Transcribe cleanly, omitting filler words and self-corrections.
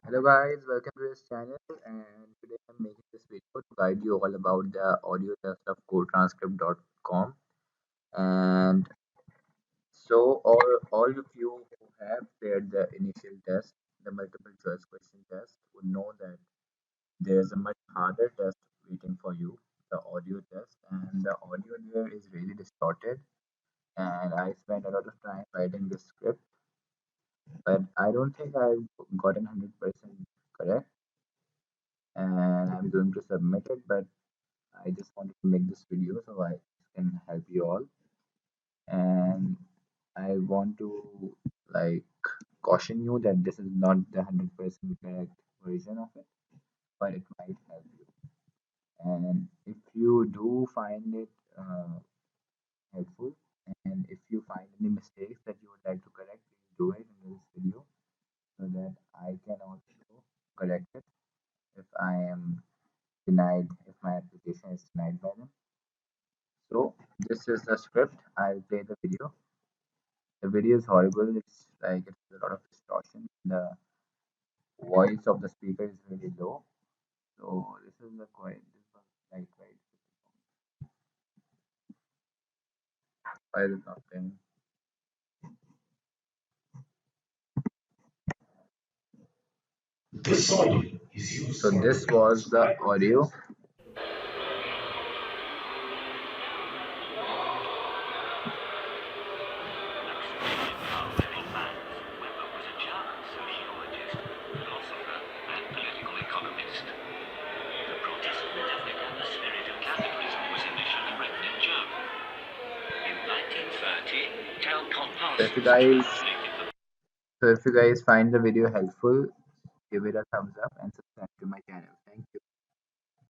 Hello guys, welcome to this channel and today I'm making this video to guide you all about the audio test of Gotranscript.com. And so all of you who have cleared the initial test, the multiple choice question test, would know that there's a much harder test waiting for you, the audio test, and the audio there is really distorted. And I spent a lot of time writing this script, but I don't think I've gotten 100% correct, and I'm going to submit it, but I just wanted to make this video so I can help you all. And I want to like caution you that this is not the 100% correct version of it, but it might help you. And if you do find it helpful, and if you find any mistakes that you would like to correct, please do it in this video so that I can also correct it if I am denied, if my application is denied by them. So this is the script. I'll play the video. The video is horrible. It's like it's a lot of distortion. The voice of the speaker is really low. So this is the quite this was like quite I is not playing. This audio is used So for this was the audio. So if you guys so if you guys find the video helpful, give it a thumbs up and subscribe to my channel.